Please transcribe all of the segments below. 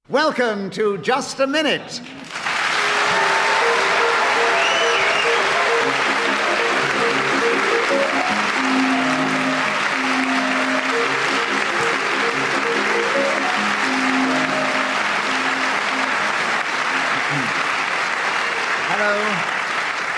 Welcome to Just a Minute.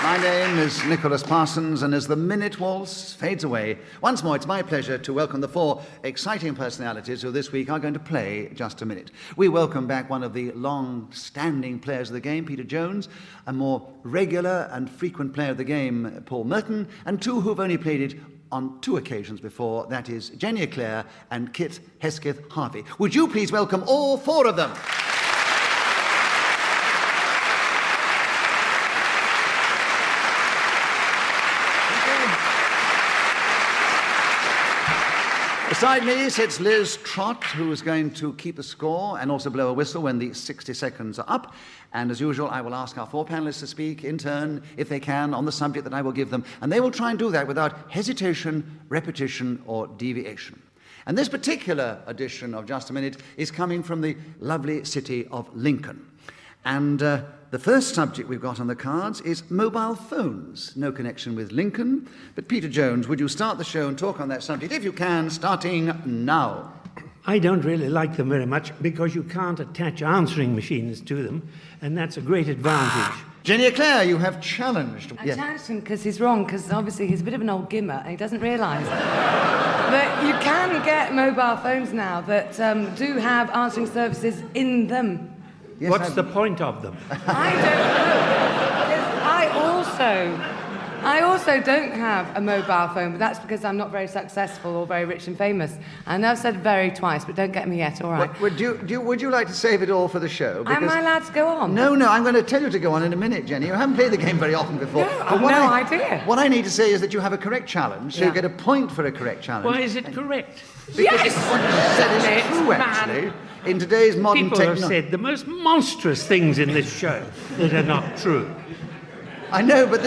My name is Nicholas Parsons, and as the minute waltz fades away, once more it's my pleasure to welcome the four exciting personalities who this week are going to play Just a Minute. We welcome back one of the long-standing players of the game, Peter Jones, a more regular and frequent player of the game, Paul Merton, and two who've only played it on two occasions before, that is Jenny Eclair and Kit Hesketh-Harvey. Would you please welcome all four of them? Beside me sits Liz Trott, who is going to keep the score and also blow a whistle when the 60 seconds are up. And as usual, I will ask our four panelists to speak in turn, if they can, on the subject that I will give them. And they will try and do that without hesitation, repetition, or deviation. And this particular edition of Just a Minute is coming from the lovely city of Lincoln. And the first subject we've got on the cards is mobile phones. No connection with Lincoln. But Peter Jones, would you start the show and talk on that subject, if you can, starting now? I don't really like them very much because you can't attach answering machines to them, and that's a great advantage. Jenny Eclair, you have challenged. I challenged him because he's wrong, because obviously he's a bit of an old gimmer and he doesn't realise that you can get mobile phones now that do have answering services in them. Yes, what's the point of them? I don't know. I also don't have a mobile phone, but that's because I'm not very successful or very rich and famous. I know I've said very twice, but don't get me yet, all right? Would you like to save it all for the show? Am I allowed to go on? No, I'm going to tell you to go on in a minute, Jenny. You haven't played the game very often before. No, I've no idea. What I need to say is that you have a correct challenge, so you get a point for a correct challenge. Why is it correct? Because what you said is true, actually. In today's modern People have said the most monstrous things in this show that are not true. I know, but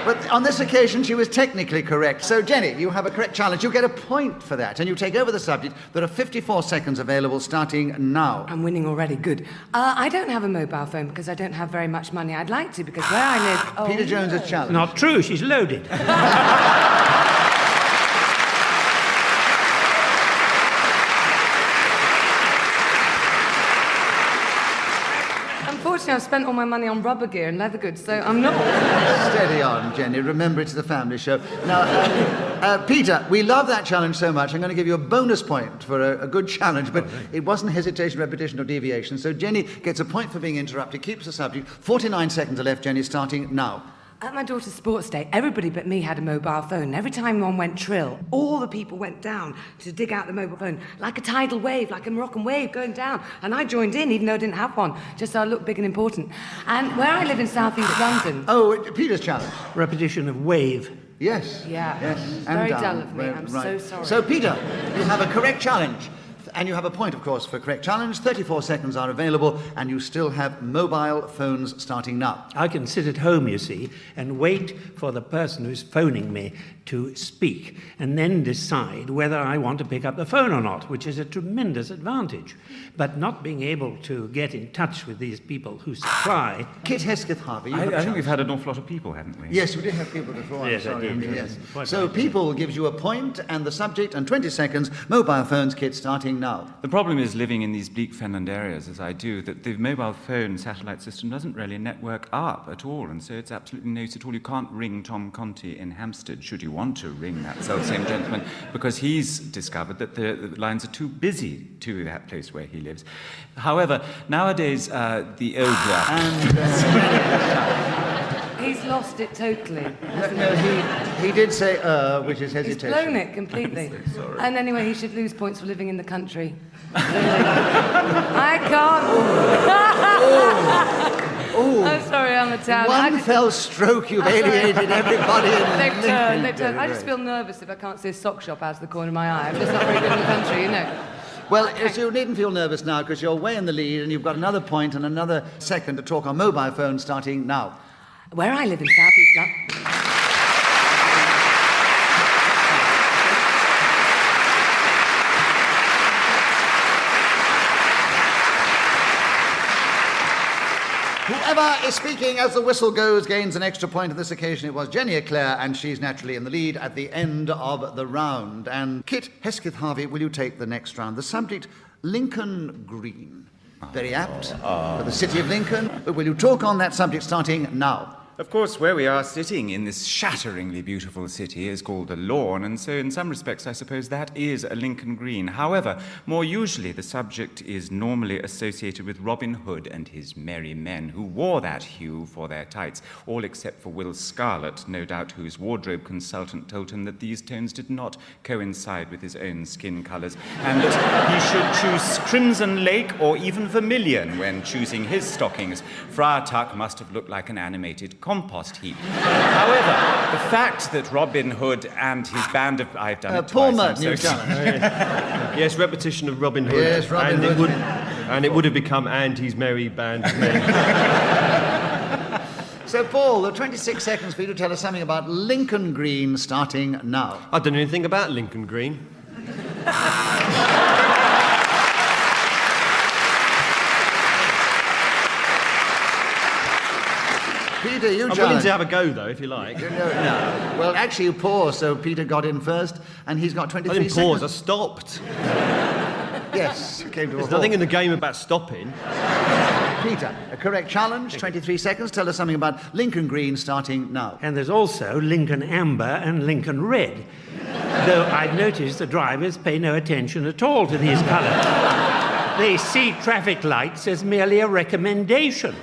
but on this occasion she was technically correct. So, Jenny, you have a correct challenge. You get a point for that, and you take over the subject. There are 54 seconds available starting now. I'm winning already. Good. I don't have a mobile phone because I don't have very much money. I'd like to, because where I live... Peter Jones has challenged. Not true. She's loaded. Unfortunately, I've spent all my money on rubber gear and leather goods, so I'm not... Steady on, Jenny. Remember, it's the family show. Now, Peter, we love that challenge so much. I'm going to give you a bonus point for a good challenge, but it wasn't hesitation, repetition, or deviation. So Jenny gets a point for being interrupted, keeps the subject. 49 seconds are left, Jenny, starting now. At my daughter's sports day, everybody but me had a mobile phone. Every time one went trill, all the people went down to dig out the mobile phone, like a tidal wave, like a Moroccan wave going down. And I joined in, even though I didn't have one, just so I looked big and important. And where I live in southeast London... Oh, Peter's challenge. Repetition of wave. Yes. Yeah. Yes. Very dull of me. I'm so sorry. So, Peter, you have a correct challenge. And you have a point, of course, for correct challenge. 34 seconds are available, and you still have mobile phones starting now. I can sit at home, you see, and wait for the person who's phoning me to speak, and then decide whether I want to pick up the phone or not, which is a tremendous advantage. But not being able to get in touch with these people who supply... Kit Hesketh-Harvey, I think we've had an awful lot of people, haven't we? Yes, we did have people before. Yes, I'm sorry. I did. Yes. Quite So right. people gives you a point and the subject and 20 seconds. Mobile phones, Kit, starting now. The problem is living in these bleak fenland areas, as I do, that the mobile phone satellite system doesn't really network up at all, and so it's absolutely no use at all. You can't ring Tom Conti in Hampstead, should you want to ring that self-same gentleman, because he's discovered that the lines are too busy to that place where he lives. However, nowadays, the older... He's lost it totally. No, he did say, which is hesitation. He's blown it completely. So sorry. And anyway, he should lose points for living in the country. I can't... I'm sorry, I'm Italian. One fell stroke, you've alienated everybody in They've turned. Lincoln. I just feel nervous if I can't see a sock shop out of the corner of my eye. I'm just not very good in the country, you know. Well, so you needn't feel nervous now, because you're way in the lead and you've got another point and another second to talk on mobile phones starting now. Where I live in southeast London... Whoever is speaking as the whistle goes gains an extra point. On this occasion, it was Jenny Eclair, and she's naturally in the lead at the end of the round. And Kit Hesketh-Harvey, will you take the next round? The subject, Lincoln Green. Very apt for the city of Lincoln. But will you talk on that subject starting now? Of course, where we are sitting in this shatteringly beautiful city is called a lawn, and so in some respects I suppose that is a Lincoln Green. However, more usually the subject is normally associated with Robin Hood and his merry men, who wore that hue for their tights, all except for Will Scarlet, no doubt whose wardrobe consultant told him that these tones did not coincide with his own skin colours, and that he should choose Crimson Lake or even Vermilion when choosing his stockings. Friar Tuck must have looked like an animated compost heap. However, the fact that Robin Hood and his band of... I've done it Paul twice. Merton, you've done it. Yes, repetition of Robin Hood. Yes, Robin Hood. It would have become and his merry band of men. So, Paul, there are 26 seconds for you to tell us something about Lincoln Green starting now. I don't know anything about Lincoln Green. Peter, you I'm willing challenge. to have a go, though, if you like. No. Well, actually, you paused, so Peter got in first, and he's got 23 I didn't seconds. pause, I stopped. Yes, came to a There's halt. nothing in the game about stopping. Peter, a correct challenge, 23 seconds. Tell us something about Lincoln Green starting now. And there's also Lincoln Amber and Lincoln Red. Though I've noticed the drivers pay no attention at all to these colours. They see traffic lights as merely a recommendation.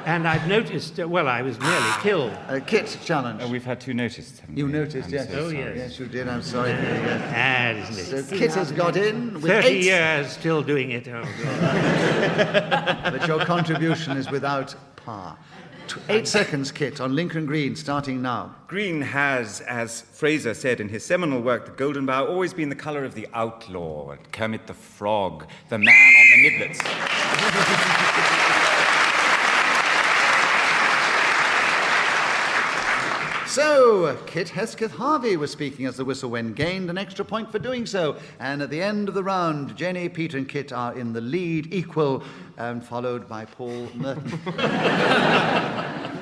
And I've noticed, I was nearly killed. Kit challenge. We've had two notices, haven't You we? noticed, I'm yes. so sorry. Yes, you did. I'm sorry. Peter. Isn't it? So Kit has got in with 30 8, years still doing it. Oh, God. but your contribution is without par. 8 seconds, Kit, on Lincoln Green starting now. Green has, as Fraser said in his seminal work, The Golden Bough, always been the colour of the outlaw, Kermit the Frog, the man on the midlets. So, Kit Hesketh-Harvey was speaking as the whistle went, gained an extra point for doing so. And at the end of the round, Jenny, Peter and Kit are in the lead, equal, and followed by Paul Merton.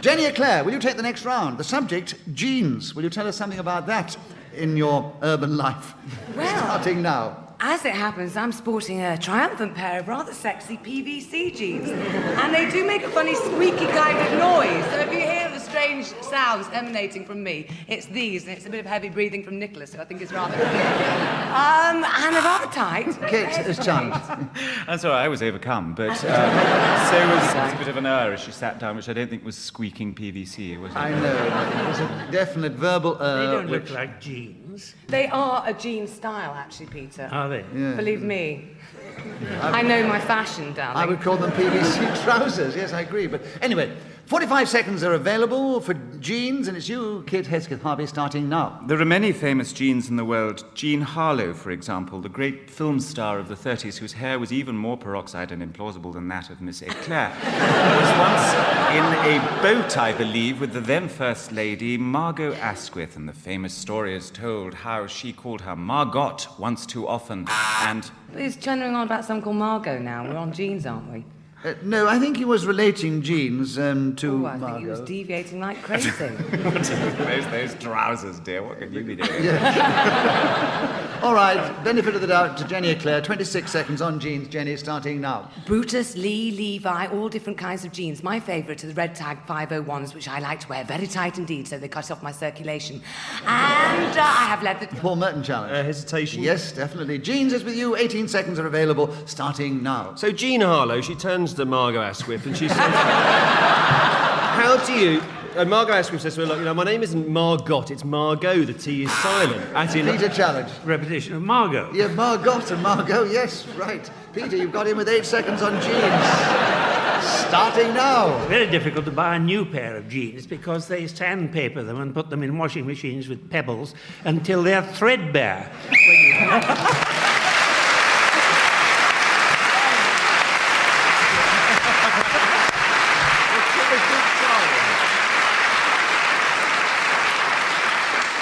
Jenny Eclair, will you take the next round? The subject, jeans. Will you tell us something about that in your urban life? Well, Starting now. as it happens, I'm sporting a triumphant pair of rather sexy PVC jeans. And they do make a funny squeaky kind of noise. So if you hear the strange sounds emanating from me, it's these. And it's a bit of heavy breathing from Nicholas, who I think is rather good. And they're rather tight. Kit is challenged. I'm sorry, I was overcome, but so was a bit of an as she sat down, which I don't think was squeaking PVC, was it? I know. It was a definite verbal They don't which... look like jeans. They are a jean style, actually, Peter. Are they? Yeah. Believe me. I know my fashion, darling. I would call them PVC trousers. Yes, I agree. But anyway, 45 seconds are available for jeans, and it's you, Kit Hesketh-Harvey, starting now. There are many famous Jeans in the world. Jean Harlow, for example, the great film star of the 30s, whose hair was even more peroxide and implausible than that of Miss Eclair, was once in a boat, I believe, with the then First Lady, Margot Asquith, and the famous story is told how she called her Margot once too often, and... He's churning on about someone called Margot now. We're on jeans, aren't we? No, I think he was relating jeans to Oh, I Margot. think he was deviating like crazy. those trousers, dear, what can you be doing? All right, benefit of the doubt to Jenny Eclair. 26 seconds on jeans. Jenny, starting now. Brutus, Lee, Levi, all different kinds of jeans. My favourite are the red tag 501s, which I like to wear very tight indeed, so they cut off my circulation. And I have leather... Paul Merton challenge. Hesitation. Yes, definitely. Jeans is with you. 18 seconds are available, starting now. So Jean Harlow, she turns to Margot Asquith and she says, how do you... And Margot Asquith says, well, look, you know, my name isn't Margot, it's Margot, the T is silent. As in, Peter challenge. Repetition of Margot. Yeah, Margot and Margot, yes, right. Peter, you've got in with 8 seconds on jeans. Starting now. It's very difficult to buy a new pair of jeans because they sandpaper them and put them in washing machines with pebbles until they're threadbare.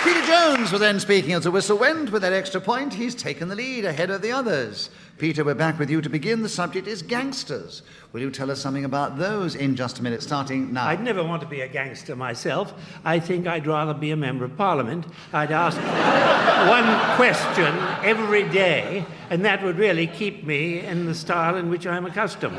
Peter Jones Collins was then speaking as the whistle went. With that extra point, he's taken the lead ahead of the others. Peter, we're back with you to begin. The subject is gangsters. Will you tell us something about those in just a minute, starting now? I'd never want to be a gangster myself. I think I'd rather be a member of Parliament. I'd ask one question every day, and that would really keep me in the style in which I'm accustomed.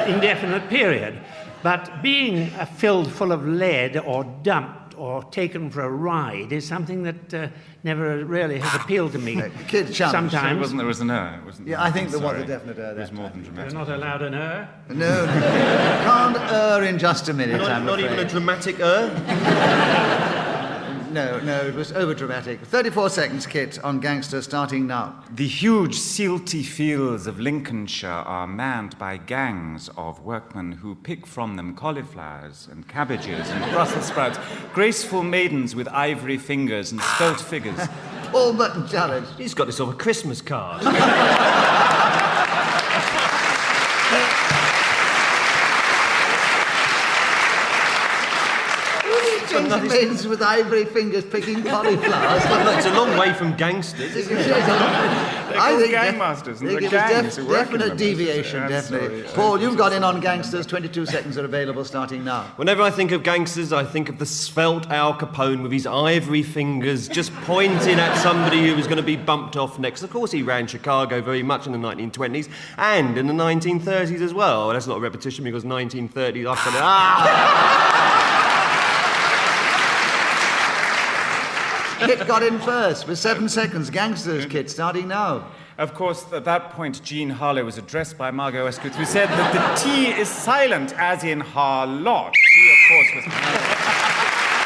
Indefinite period. But being filled full of lead or dumped or taken for a ride is something that never really has appealed to me. Kid challenge. Sometimes. There was an err. I think there was Sorry. a definite err. It was more than You're dramatic. not allowed an err. No, can't err in just a minute, I'm Not even a afraid. dramatic No, it was over-dramatic. 34 seconds, Kit, on Gangsters, starting now. The huge silty fields of Lincolnshire are manned by gangs of workmen who pick from them cauliflowers and cabbages and Brussels sprouts, graceful maidens with ivory fingers and svelte figures. Paul Merton challenge. He's got this off a Christmas card. James maidens with ivory fingers picking cauliflowers. It's a long way from gangsters, isn't it? I think gangmasters, and think they're it was gangs who work in definite them. deviation, definitely. Paul, you've got in on Gangsters. 22 seconds are available, starting now. Whenever I think of gangsters, I think of the svelte Al Capone with his ivory fingers just pointing at somebody who was going to be bumped off next. Of course, he ran Chicago very much in the 1920s and in the 1930s as well. That's not a repetition because 1930s, I've said Kit got in first with 7 seconds. Gangsters, Kit, starting now. Of course, at that point, Jean Harlow was addressed by Margot Hesketh, who said that the T is silent, as in Harlot. She, of course, was...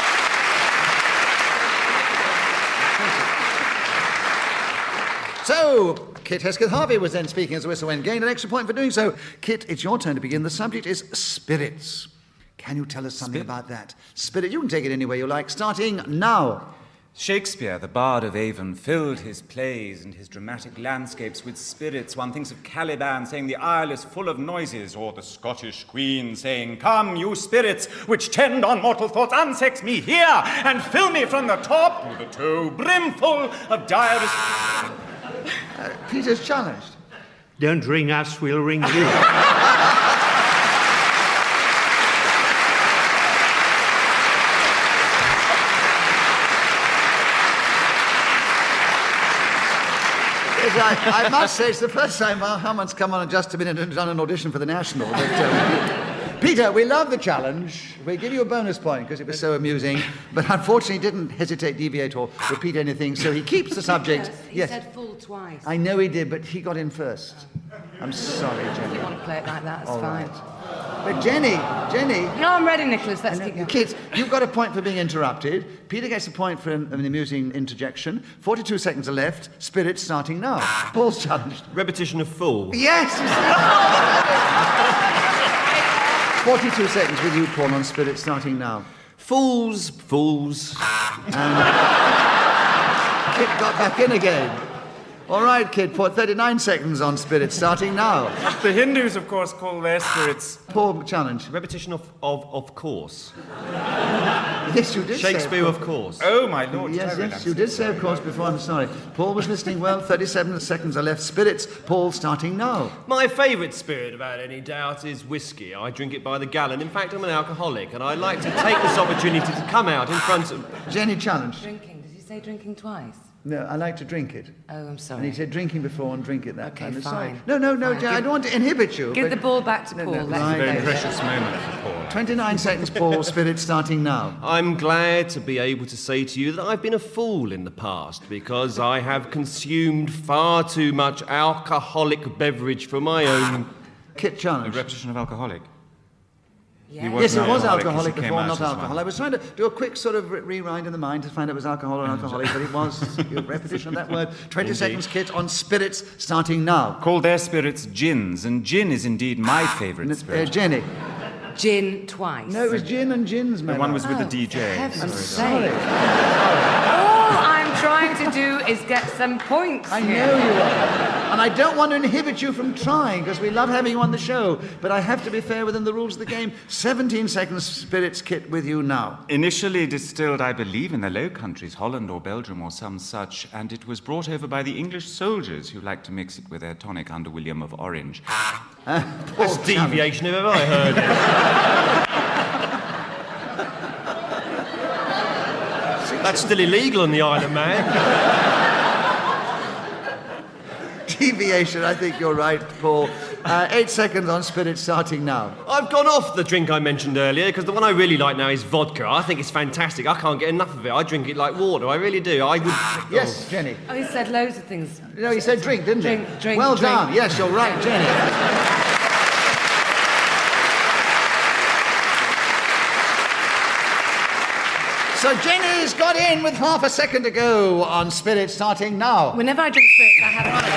So, Kit Hesketh-Harvey was then speaking as the whistle went. Gained an extra point for doing so. Kit, it's your turn to begin. The subject is spirits. Can you tell us something about that? Spirit, you can take it any way you like, starting now. Shakespeare, the bard of Avon, filled his plays and his dramatic landscapes with spirits. One thinks of Caliban saying, "The isle is full of noises," or the Scottish queen saying, "Come, you spirits, which tend on mortal thoughts, unsex me here, and fill me from the top to the toe, brimful of direst..." Peter's challenged. Don't ring us, we'll ring you. I must say, it's the first time Harmon's come on in just a minute and done an audition for the National. But, Peter, we love the challenge. We give you a bonus point because it was so amusing, but unfortunately didn't hesitate, deviate, or repeat anything, so he keeps the subject. He said full twice. I know he did, but he got in first. I'm sorry, If Jenny. you want to play it like that, it's All fine. right. But Jenny, No, I'm ready, Nicholas. Let's keep going. kids, you've got a point for being interrupted. Peter gets a point for an amusing interjection. 42 seconds are left. Spirits starting now. Paul's challenged. Repetition of fool. Yes! 42 seconds with you, Paul, on Spirits starting now. Fools. Kit got back in again. All right, Kid, for 39 seconds on Spirits starting now. The Hindus, of course, call their spirits... Paul, challenge. Repetition of course. Yes, you did Shakespeare, of course. Oh, my lord. Yes, you did say, of course, before. I'm sorry. Paul was listening well. 37 seconds are left. Spirits. Paul starting now. My favourite spirit, without any doubt, is whiskey. I drink it by the gallon. In fact, I'm an alcoholic, and I like to take this opportunity to come out in front of... Jenny, challenge. Drinking. Did you say drinking twice? No, I like to drink it. Oh, I'm And he sorry. said drinking before and drink it that Okay, time. fine. Sorry. No, Fine. Jen, I don't want to inhibit you. Give but- the ball back to Paul. no, Let's right. play Very it. precious moment for Paul. 29 seconds, Paul. Spirits starting now. I'm glad to be able to say to you that I've been a fool in the past because I have consumed far too much alcoholic beverage for my own... Kit A challenge. repetition of alcoholic. Yeah. was Yes, it an was alcoholic, alcoholic he came before, out not as one. alcohol. I was trying to do a quick sort of rewind in the mind to find out it was alcohol or alcoholic, but it was a repetition of that word. 20 seconds, Kit, on Spirits starting now. Call their spirits gins, and gin is indeed my favourite spirit. Jenny. Gin twice. No, it was gin and gins, man. The one was with the Oh, DJ. for heaven's Sorry. sake. All I'm trying to do is get some points I here. know you are. And I don't want to inhibit you from trying, because we love having you on the show, but I have to be fair within the rules of the game. 17 seconds, Spirits Kit, with you now. Initially distilled, I believe, in the Low Countries, Holland or Belgium or some such, and it was brought over by the English soldiers who liked to mix it with their tonic under William of Orange. That's deviation if ever I heard it. That's still illegal on the Isle of Man. Deviation, I think you're right, Paul. 8 seconds on Spirits, starting now. I've gone off the drink I mentioned earlier, because the one I really like now is vodka. I think it's fantastic. I can't get enough of it. I drink it like water. I really do. I would... Yes, Jenny. Oh, he said loads of things. No, he said drink, didn't he? Drink, well drink. done. Yes, you're right, Jenny. So Jenny's got in with half a second to go on Spirits, starting now. Whenever I drink spirits, I have fun.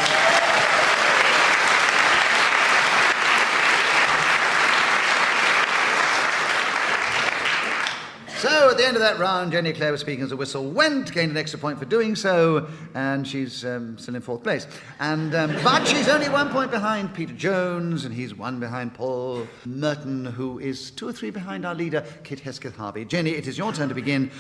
So at the end of that round, Jenny Eclair was speaking as a whistle went, gained an extra point for doing so, and she's still in fourth place. And but she's only 1 point behind Peter Jones, and he's 1 behind Paul Merton, who is 2 or 3 behind our leader, Kit Hesketh-Harvey. Jenny, it is your turn to begin.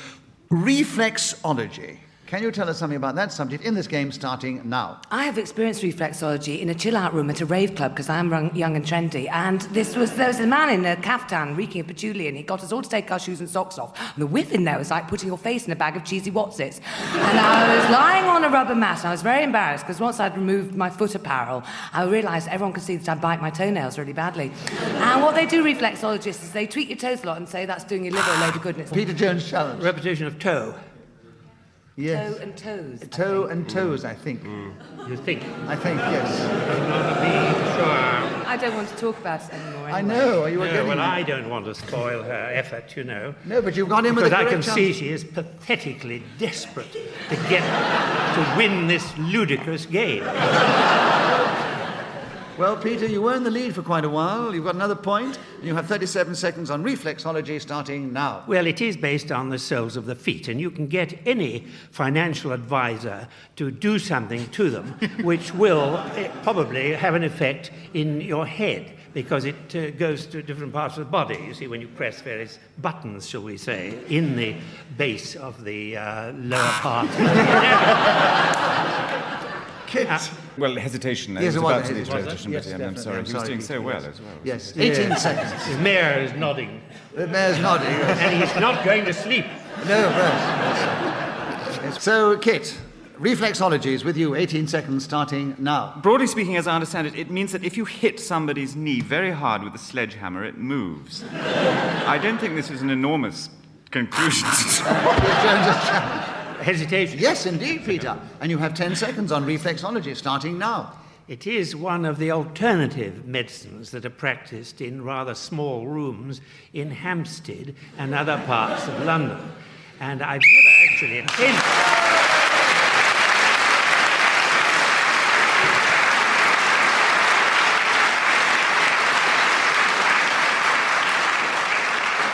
Reflexology. Can you tell us something about that subject in this game, starting now? I have experienced reflexology in a chill-out room at a rave club because I am young and trendy. And there was a man in a caftan reeking of patchouli, and he got us all to take our shoes and socks off. And the whiff in there was like putting your face in a bag of cheesy Wotsits. And I was lying on a rubber mat, and I was very embarrassed because once I'd removed my foot apparel, I realised everyone could see that I bite my toenails really badly. And what they do, reflexologists, is they tweak your toes a lot and say that's doing your liver a load of goodness. Peter Jones challenge. Repetition of toe. Yes. Toe and toes. Toe and toes, I think. You think? I think, yes. Not to be sure. I don't want to talk about it anymore. Anyway. I know. You were No, getting well, there. I don't want to spoil her effort, you know. No, but you've got in with Because the I correct can see she is pathetically desperate to win this ludicrous game. Well, Peter, you were in the lead for quite a while. You've got another point. You have 37 seconds on reflexology, starting now. Well, it is based on the soles of the feet, and you can get any financial advisor to do something to them which will probably have an effect in your head, because it goes to different parts of the body. You see, when you press various buttons, shall we say, in the base of the lower part. Kit. Well, hesitation. Yes, I was it was about to lead to hesitation. hesitation, Yes, but I'm definitely. sorry. I'm He was sorry, doing Peter, so well yes. as well. Yes, 18 seconds. His mayor is nodding, The mayor's nodding. and he's not going to sleep. No, yes. So, Kit, reflexology is with you. 18 seconds, starting now. Broadly speaking, as I understand it, it means that if you hit somebody's knee very hard with a sledgehammer, it moves. I don't think this is an enormous conclusion. Hesitation. Yes, indeed, Peter. And you have 10 seconds on reflexology, starting now. It is one of the alternative medicines that are practiced in rather small rooms in Hampstead and other parts of London. And I've never actually attended.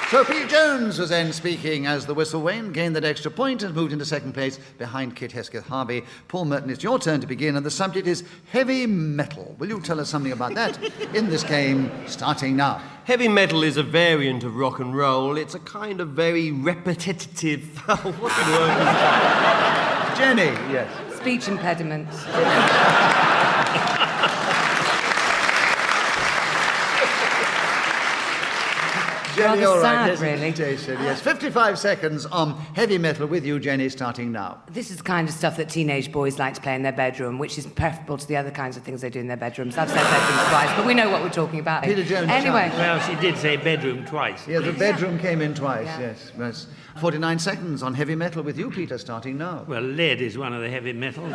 So Peter Jones was then speaking as the whistle went, gained that extra point and moved into second place behind Kit Hesketh-Harvey. Paul Merton, it's your turn to begin, and the subject is heavy metal. Will you tell us something about that in this game, starting now? Heavy metal is a variant of rock and roll. It's a kind of very repetitive... What's the word? Jenny, yes. Speech impediments. Jenny, Rather all right. sad, really. Hesitation, yes. 55 seconds on heavy metal with you, Jenny, starting now. This is the kind of stuff that teenage boys like to play in their bedroom, which is preferable to the other kinds of things they do in their bedrooms. I've said bedrooms twice, but we know what we're talking about. Peter Jones. Anyway, Well, she did say bedroom twice. Yeah, the bedroom came in twice, Yeah. yes. 49 seconds on heavy metal with you, Peter, starting now. Well, lead is one of the heavy metals.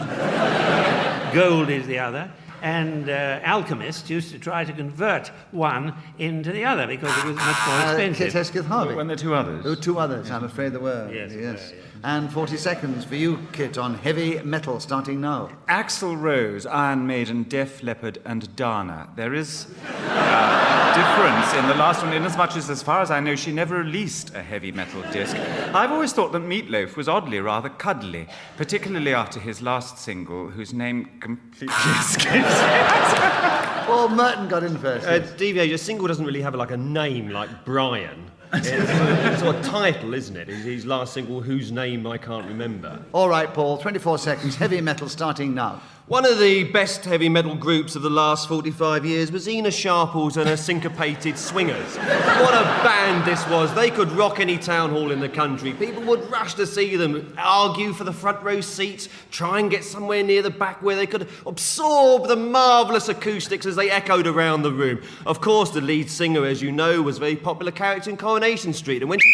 Gold is the other. And alchemists used to try to convert one into the other because it was much more Kit expensive. Hesketh-Harvey. When there are two others. There were two others, I'm afraid there were. Yes, there were, yeah. And 40 seconds for you, Kit, on heavy metal, starting now. Axl Rose, Iron Maiden, Def Leppard, and Dana. There is a difference in the last one, inasmuch as far as I know, she never released a heavy metal disc. I've always thought that Meatloaf was oddly rather cuddly, particularly after his last single, whose name completely escapes me. Well, Merton got in first. DVH, a single doesn't really have like a name like Brian. It's sort of title, isn't it? His last single, whose name I can't remember. All right, Paul, 24 seconds, heavy metal, starting now. One of the best heavy metal groups of the last 45 years was Ina Sharples and her Syncopated Swingers. What a band this was. They could rock any town hall in the country. People would rush to see them, argue for the front row seats, try and get somewhere near the back where they could absorb the marvellous acoustics as they echoed around the room. Of course, the lead singer, as you know, was a very popular character in Coronation Street, and when she...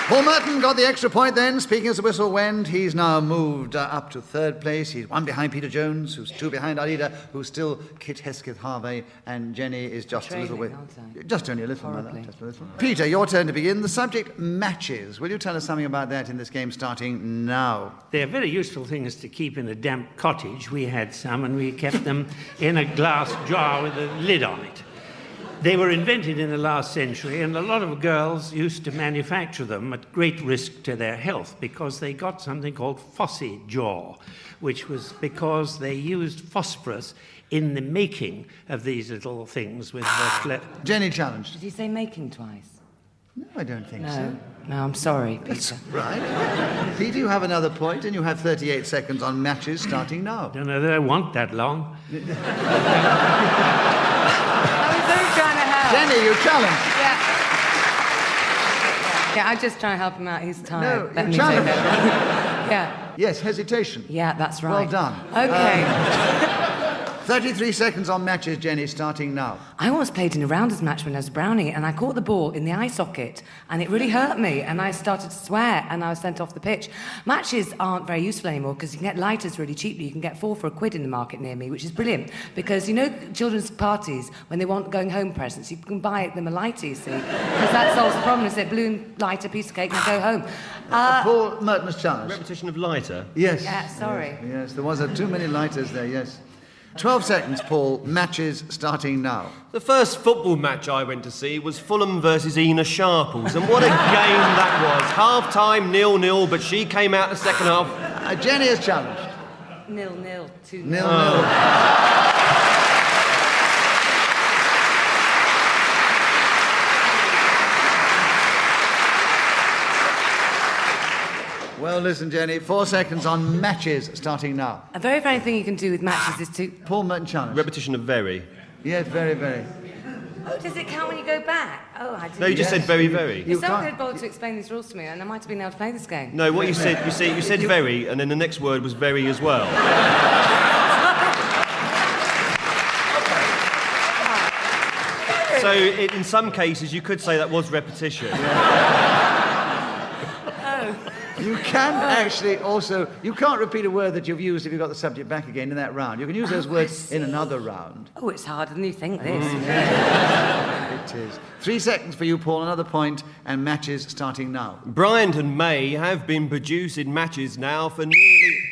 Paul Merton got the extra point then. Speaking as the whistle went, he's now moved up to third place. He's one behind Peter Jones, who's two behind Alida, who's still Kit Hesketh-Harvey, and Jenny is just a little bit... Just only a little, Mother. Just a little. Peter, your turn to begin. The subject, matches. Will you tell us something about that in this game starting now? They're very useful things to keep in a damp cottage. We had some, and we kept them in a glass jar with a lid on it. They were invented in the last century, and a lot of girls used to manufacture them at great risk to their health because they got something called phossy jaw, which was because they used phosphorus in the making of these little things with Jenny challenged. Did you say making twice? No, I don't think so. No, I'm sorry, Peter. That's right. Peter, you have another point, and you have 38 seconds on matches starting now. Don't know that I want that long. I was very trying to help. Jenny, you challenge. Yeah, I'm just trying to help him out. He's tired. No, you challenge. Yeah. Yes, hesitation. Yeah, that's right. Well done. Okay. 33 seconds on matches, Jenny, starting now. I once played in a rounders match when I was a brownie, and I caught the ball in the eye socket, and it really hurt me, and I started to swear, and I was sent off the pitch. Matches aren't very useful anymore because you can get lighters really cheaply. You can get 4 for £1 in the market near me, which is brilliant because, you know, children's parties, when they want going home presents, you can buy them a lighter, you see, because that solves the problem. It's a balloon lighter, piece of cake, and go home. Paul Merton's challenge. Repetition of lighter? Yes. Yeah, sorry. Yes, there was too many lighters there, yes. 12 seconds, Paul. Matches starting now. The first football match I went to see was Fulham versus Ina Sharples, and what a game that was. Half-time, 0-0, but she came out the second half. Jenny is challenged. 0-0, 2-0. 0-0. Well, listen, Jenny, 4 seconds on matches starting now. A very funny thing you can do with matches is to... Paul Merton challenge. Repetition of very. Yes, very, very. Oh, does it count when you go back? Oh, I didn't. No, you just said very, very. If someone had bothered to explain these rules to me, and I might have been able to play this game. No, what you said, you said very, and then the next word was very as well. So, in some cases, you could say that was repetition. You can actually also... You can't repeat a word that you've used if you've got the subject back again in that round. You can use those words in another round. Oh, it's harder than you think, this. It is. 3 seconds for you, Paul. Another point, and matches starting now. Bryant and May have been producing matches now for nearly...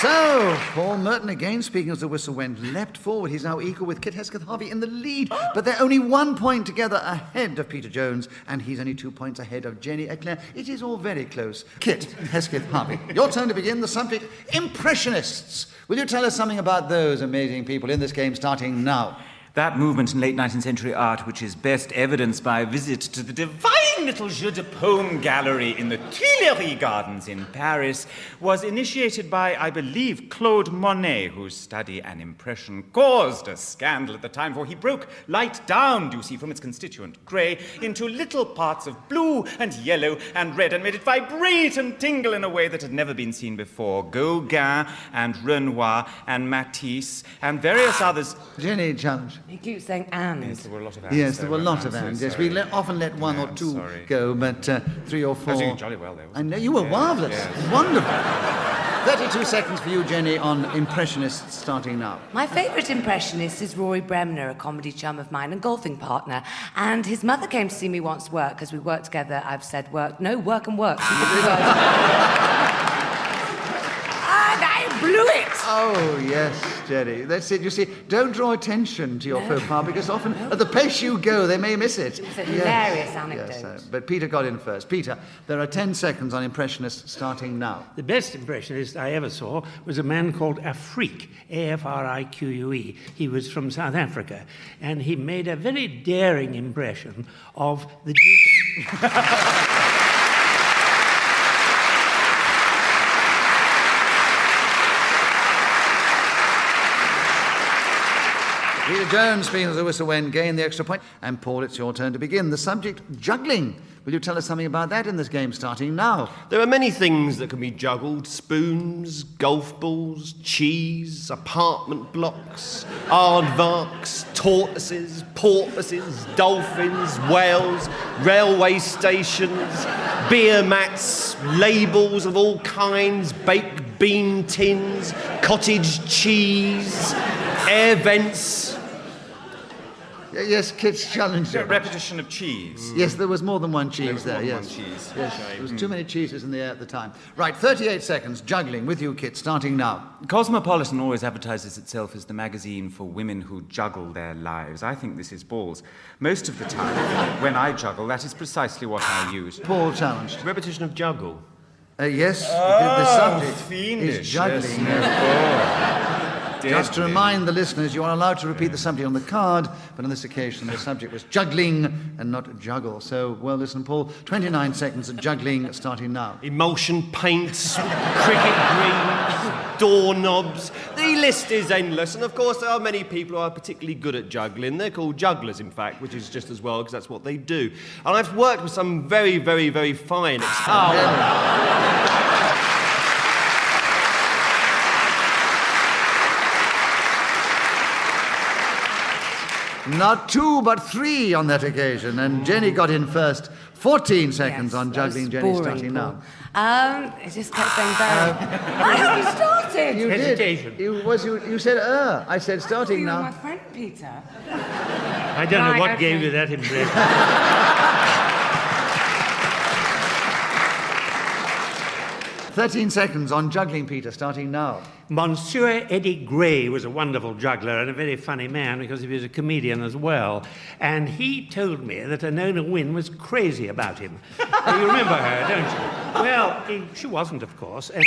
So, Paul Merton again, speaking as the whistle went, leapt forward. He's now equal with Kit Hesketh-Harvey in the lead. But they're only 1 point together ahead of Peter Jones, and he's only 2 points ahead of Jenny Eclair. It is all very close. Kit Hesketh-Harvey, your turn to begin. The subject, Impressionists. Will you tell us something about those amazing people in this game starting now? That movement in late 19th century art, which is best evidenced by a visit to the divine little Jeu de Paume gallery in the Tuileries Gardens in Paris, was initiated by, I believe, Claude Monet, whose study and impression caused a scandal at the time, for he broke light down, do you see, from its constituent grey into little parts of blue and yellow and red, and made it vibrate and tingle in a way that had never been seen before. Gauguin and Renoir and Matisse and various others... Jenny, challenge. He keeps saying and. Yes, there were a lot of ands. Yes, there were a lot of ands. Yes, we often let one or two go, but 3 or 4... I was doing jolly well there. I know, you were marvellous. Yes. Wonderful. 32 seconds for you, Jenny, on Impressionists starting now. My favourite impressionist is Rory Bremner, a comedy chum of mine and golfing partner. And his mother came to see me once work, because we worked together. I've said work. No, work and work. And I blew it! Oh, yes, Jenny. That's it. You see, don't draw attention to your faux pas, because often at the pace you go, they may miss it. It's a hilarious anecdote. Yes, but Peter got in first. Peter, there are 10 seconds on Impressionists starting now. The best impressionist I ever saw was a man called Afrique, A-F-R-I-Q-U-E. He was from South Africa, and he made a very daring impression of the Duke. Peter Jones, speaking as the whistle went, gained the extra point. And Paul, it's your turn to begin. The subject, juggling. Will you tell us something about that in this game starting now? There are many things that can be juggled. Spoons, golf balls, cheese, apartment blocks, aardvarks, tortoises, porpoises, dolphins, whales, railway stations, beer mats, labels of all kinds, baked bean tins, cottage cheese, air vents. Yes, kids challenge you. Repetition of cheese. Yes, there was more than one cheese there, more than yes. one cheese. Yes, there was too many cheeses in the air at the time. Right, 38 seconds, juggling with you, Kit, starting now. Cosmopolitan always advertises itself as the magazine for women who juggle their lives. I think this is balls. Most of the time, when I juggle, that is precisely what I use. Paul challenged. Repetition of juggle. Yes, the subject fiendish, is juggling. yes. Just to remind the listeners, you are allowed to repeat the subject on the card, but on this occasion the subject was juggling and not juggle. So, well, listen, Paul, 29 seconds of juggling starting now. Emulsion paints, cricket greens, doorknobs. The list is endless, and of course there are many people who are particularly good at juggling. They're called jugglers, in fact, which is just as well because that's what they do. And I've worked with some very, very, very fine Not two, but three on that occasion, and Jenny got in first. 14 seconds on juggling, Jenny, boring, starting Paul. now. It just kept saying I haven't started. You Hesitation. did. You said, I said starting You were now. my friend, Peter. I don't know what Right, gave okay. you that impression. 13 seconds on juggling, Peter, starting now. Monsieur Eddie Gray was a wonderful juggler and a very funny man because he was a comedian as well. And he told me that Anona Wynne was crazy about him. You remember her, don't you? Well, she wasn't, of course. And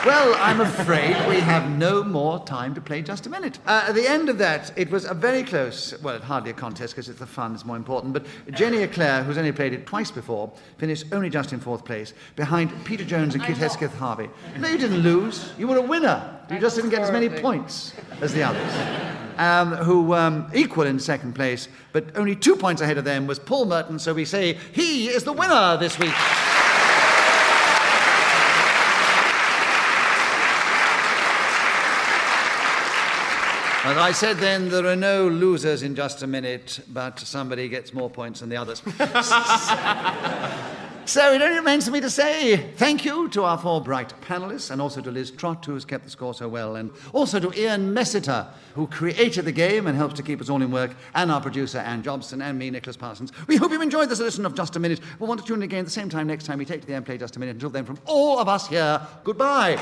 Well, I'm afraid we have no more time to play Just a Minute. At the end of that, it was a very close, well, hardly a contest because it's the fun is more important, but Jenny Eclair, who's only played it twice before, finished only just in fourth place, behind Peter Jones and Kit Hesketh-Harvey. No, you didn't lose. You were a winner. You just didn't get as many points as the others, who equal in second place, but only 2 points ahead of them was Paul Merton, so we say he is the winner this week. As I said then, there are no losers in Just a Minute, but somebody gets more points than the others. So it only remains for me to say thank you to our four bright panellists, and also to Liz Trott, who has kept the score so well, and also to Ian Messiter, who created the game and helps to keep us all in work, and our producer, Anne Jobson, and me, Nicholas Parsons. We hope you've enjoyed this edition of Just a Minute. We'll want to tune in again at the same time next time we take to the air and play Just a Minute. Until then, from all of us here, goodbye.